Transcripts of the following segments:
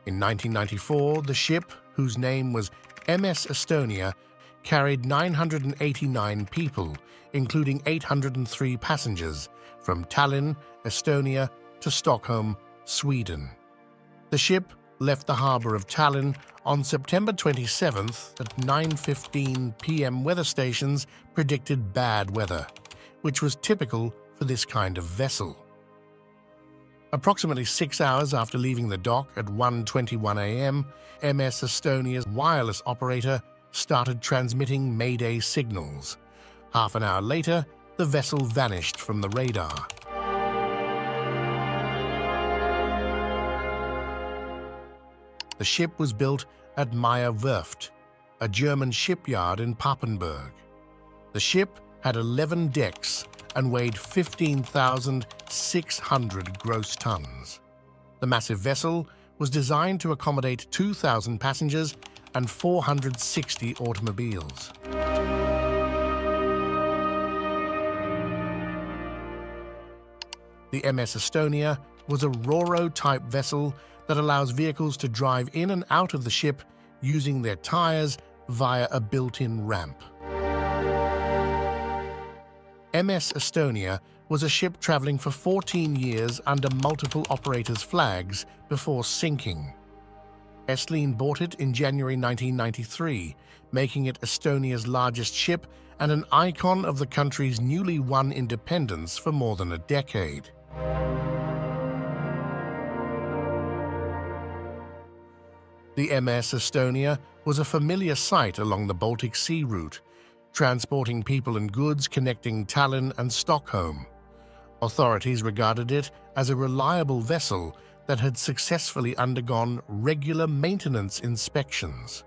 In 1994, the ship, whose name was MS Estonia, carried 989 people, including 803 passengers, from Tallinn, Estonia, to Stockholm, Sweden. The ship left the harbour of Tallinn on September 27th at 9:15 p.m. Weather stations predicted bad weather, which was typical for this kind of vessel. Approximately 6 hours after leaving the dock at 1:21 a.m., MS Estonia's wireless operator started transmitting mayday signals. Half an hour later, the vessel vanished from the radar. The ship was built at Meyer Werft, a German shipyard in Papenburg. The ship had 11 decks and weighed 15,600 gross tons. The massive vessel was designed to accommodate 2,000 passengers and 460 automobiles. The MS Estonia was a Ro-Ro-type vessel that allows vehicles to drive in and out of the ship using their tires via a built-in ramp. MS Estonia was a ship traveling for 14 years under multiple operators' flags before sinking. Estlin bought it in January 1993, making it Estonia's largest ship and an icon of the country's newly won independence for more than a decade. The MS Estonia was a familiar sight along the Baltic Sea route, transporting people and goods connecting Tallinn and Stockholm. Authorities regarded it as a reliable vessel that had successfully undergone regular maintenance inspections.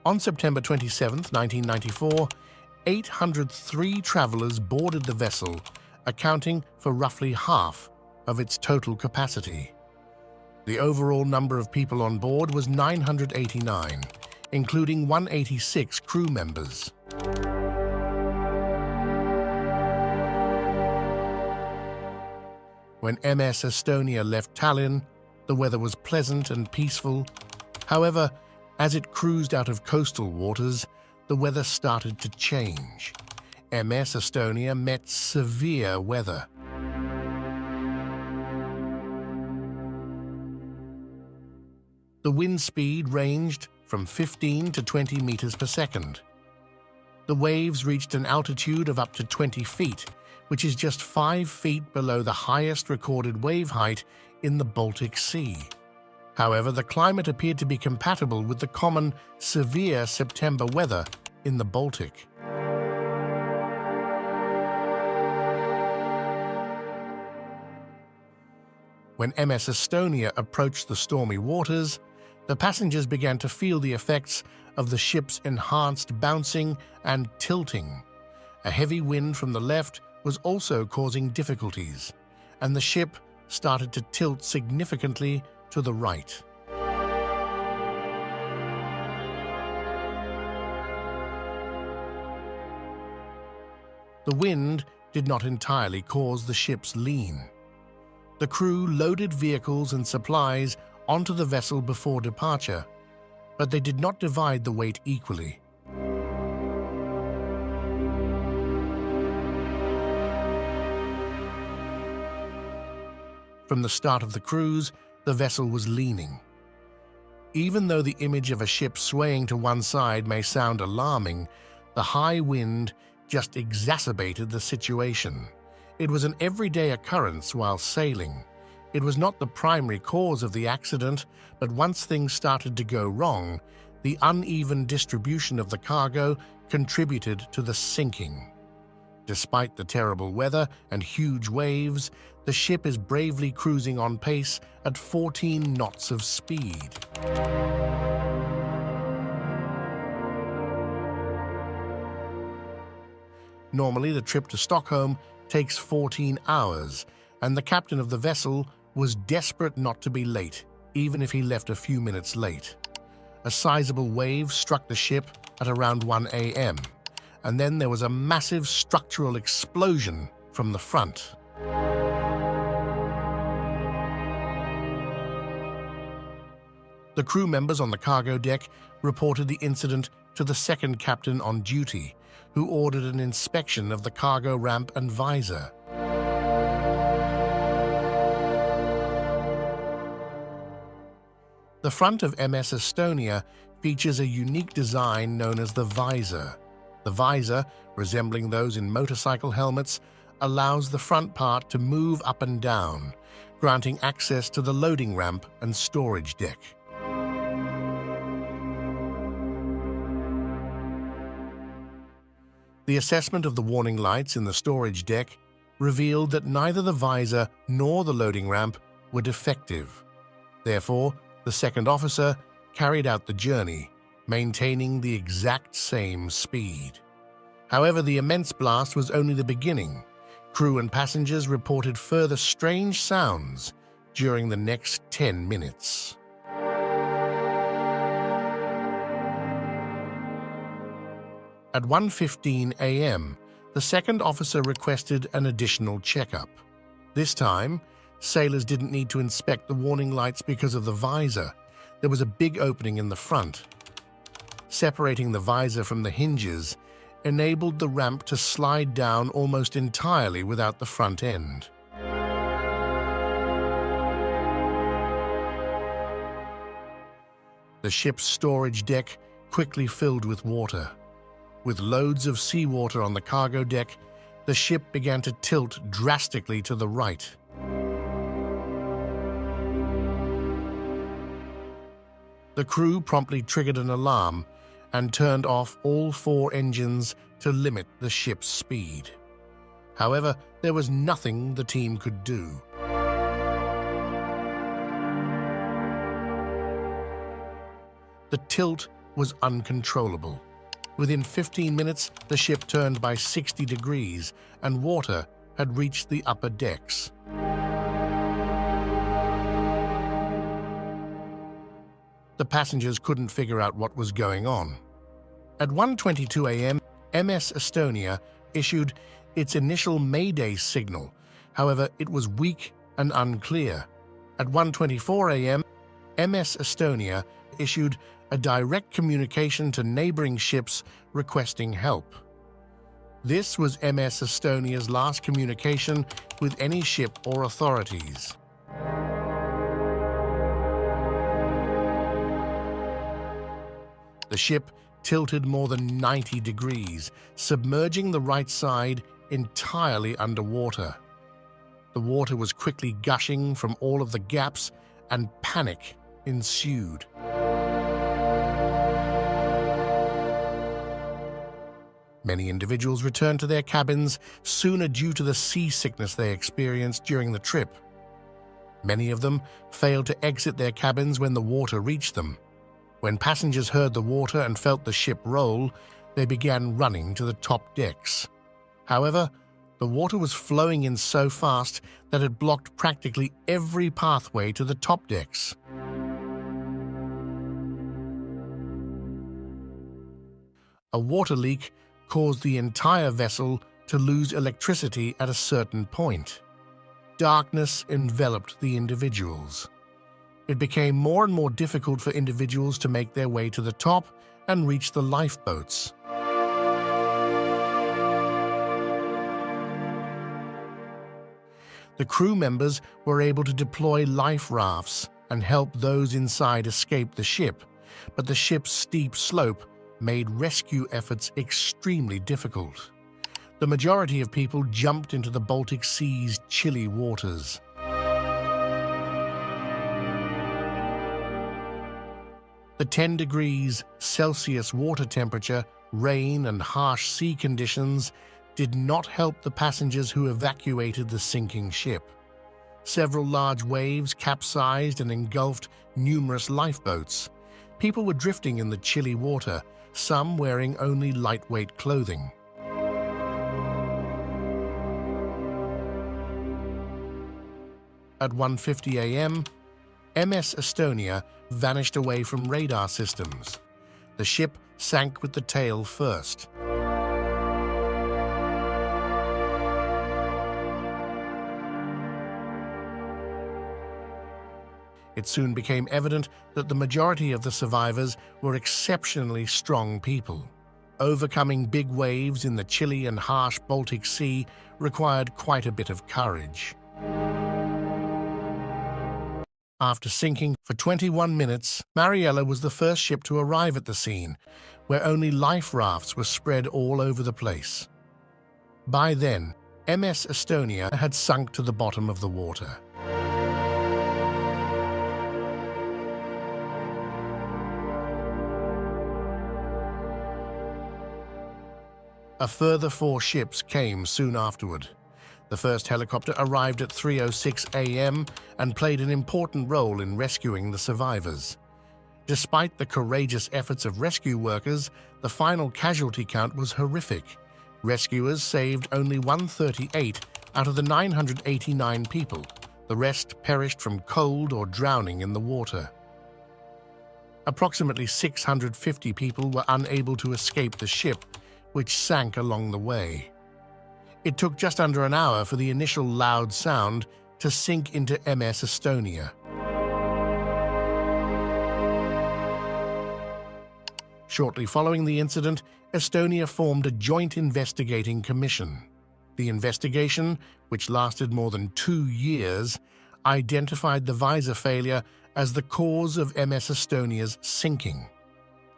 On September 27, 1994, 803 travelers boarded the vessel, accounting for roughly half of its total capacity. The overall number of people on board was 989, including 186 crew members. When MS Estonia left Tallinn, the weather was pleasant and peaceful. However, as it cruised out of coastal waters, the weather started to change. MS Estonia met severe weather. The wind speed ranged from 15 to 20 meters per second. The waves reached an altitude of up to 20 feet, which is just 5 feet below the highest recorded wave height in the Baltic Sea. However, the climate appeared to be compatible with the common severe September weather in the Baltic. When MS Estonia approached the stormy waters, the passengers began to feel the effects of the ship's enhanced bouncing and tilting. A heavy wind from the left was also causing difficulties, and the ship started to tilt significantly to the right. The wind did not entirely cause the ship's lean. The crew loaded vehicles and supplies onto the vessel before departure, but they did not divide the weight equally. From the start of the cruise, the vessel was leaning. Even though the image of a ship swaying to one side may sound alarming, the high wind just exacerbated the situation. It was an everyday occurrence while sailing. It was not the primary cause of the accident, but once things started to go wrong, the uneven distribution of the cargo contributed to the sinking. Despite the terrible weather and huge waves, the ship is bravely cruising on pace at 14 knots of speed. Normally, the trip to Stockholm takes 14 hours, and the captain of the vessel was desperate not to be late, even if he left a few minutes late. A sizable wave struck the ship at around 1 a.m., and then there was a massive structural explosion from the front. The crew members on the cargo deck reported the incident to the second captain on duty, who ordered an inspection of the cargo ramp and visor. The front of MS Estonia features a unique design known as the visor. The visor, resembling those in motorcycle helmets, allows the front part to move up and down, granting access to the loading ramp and storage deck. The assessment of the warning lights in the storage deck revealed that neither the visor nor the loading ramp were defective. Therefore, the second officer carried out the journey, maintaining the exact same speed. However, the immense blast was only the beginning. Crew and passengers reported further strange sounds during the next 10 minutes. At 1:15 a.m., the second officer requested an additional checkup. This time, sailors didn't need to inspect the warning lights because of the visor. There was a big opening in the front. Separating the visor from the hinges enabled the ramp to slide down almost entirely without the front end. The ship's storage deck quickly filled with water. With loads of seawater on the cargo deck, the ship began to tilt drastically to the right. The crew promptly triggered an alarm and turned off all 4 engines to limit the ship's speed. However, there was nothing the team could do. The tilt was uncontrollable. Within 15 minutes, the ship turned by 60 degrees and water had reached the upper decks. The passengers couldn't figure out what was going on. At 1:22 a.m., MS Estonia issued its initial mayday signal. However, it was weak and unclear. At 1:24 a.m., MS Estonia issued a direct communication to neighboring ships requesting help. This was MS Estonia's last communication with any ship or authorities. The ship tilted more than 90 degrees, submerging the right side entirely underwater. The water was quickly gushing from all of the gaps, and panic ensued. Many individuals returned to their cabins sooner due to the seasickness they experienced during the trip. Many of them failed to exit their cabins when the water reached them. When passengers heard the water and felt the ship roll, they began running to the top decks. However, the water was flowing in so fast that it blocked practically every pathway to the top decks. A water leak caused the entire vessel to lose electricity at a certain point. Darkness enveloped the individuals. It became more and more difficult for individuals to make their way to the top and reach the lifeboats. The crew members were able to deploy life rafts and help those inside escape the ship, but the ship's steep slope made rescue efforts extremely difficult. The majority of people jumped into the Baltic Sea's chilly waters. The 10 degrees Celsius water temperature, rain, and harsh sea conditions did not help the passengers who evacuated the sinking ship. Several large waves capsized and engulfed numerous lifeboats. People were drifting in the chilly water, some wearing only lightweight clothing. At 1:50 a.m., MS Estonia vanished away from radar systems. The ship sank with the tail first. It soon became evident that the majority of the survivors were exceptionally strong people. Overcoming big waves in the chilly and harsh Baltic Sea required quite a bit of courage. After sinking for 21 minutes, Mariella was the first ship to arrive at the scene, where only life rafts were spread all over the place. By then, MS Estonia had sunk to the bottom of the water. A further 4 ships came soon afterward. The first helicopter arrived at 3:06 a.m. and played an important role in rescuing the survivors. Despite the courageous efforts of rescue workers, the final casualty count was horrific. Rescuers saved only 138 out of the 989 people. The rest perished from cold or drowning in the water. Approximately 650 people were unable to escape the ship, which sank along the way. It took just under an hour for the initial loud sound to sink into MS Estonia. Shortly following the incident, Estonia formed a joint investigating commission. The investigation, which lasted more than 2 years, identified the visor failure as the cause of MS Estonia's sinking.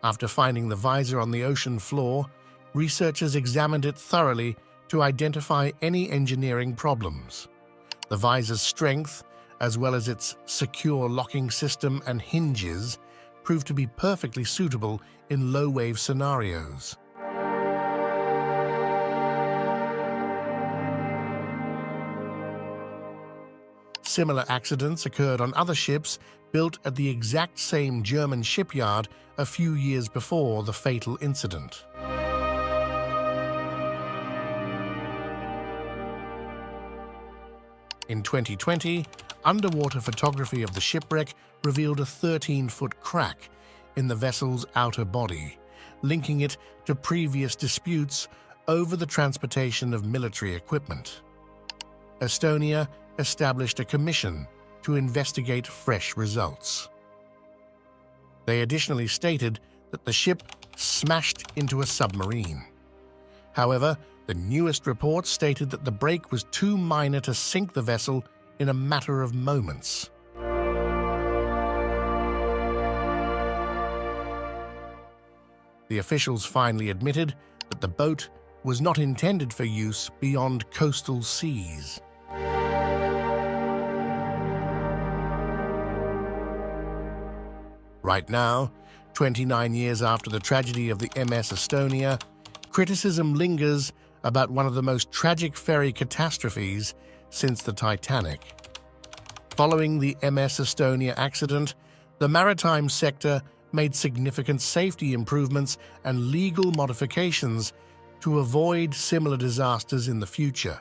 After finding the visor on the ocean floor, researchers examined it thoroughly to identify any engineering problems. The visor's strength, as well as its secure locking system and hinges, proved to be perfectly suitable in low-wave scenarios. Similar accidents occurred on other ships built at the exact same German shipyard a few years before the fatal incident. In 2020, underwater photography of the shipwreck revealed a 13-foot crack in the vessel's outer body, linking it to previous disputes over the transportation of military equipment. Estonia established a commission to investigate fresh results. They additionally stated that the ship smashed into a submarine. However, the newest report stated that the break was too minor to sink the vessel in a matter of moments. The officials finally admitted that the boat was not intended for use beyond coastal seas. Right now, 29 years after the tragedy of the MS Estonia, criticism lingers about one of the most tragic ferry catastrophes since the Titanic. Following the MS Estonia accident, the maritime sector made significant safety improvements and legal modifications to avoid similar disasters in the future.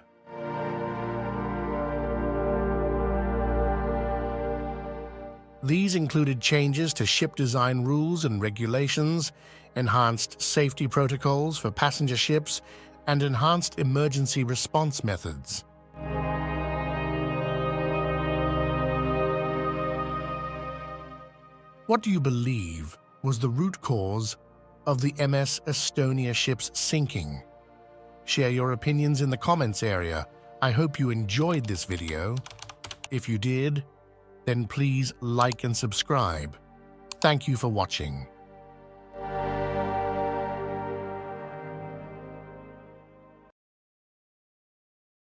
These included changes to ship design rules and regulations, enhanced safety protocols for passenger ships, and enhanced emergency response methods. What do you believe was the root cause of the MS Estonia ship's sinking? Share your opinions in the comments area. I hope you enjoyed this video. If you did, then please like and subscribe. Thank you for watching.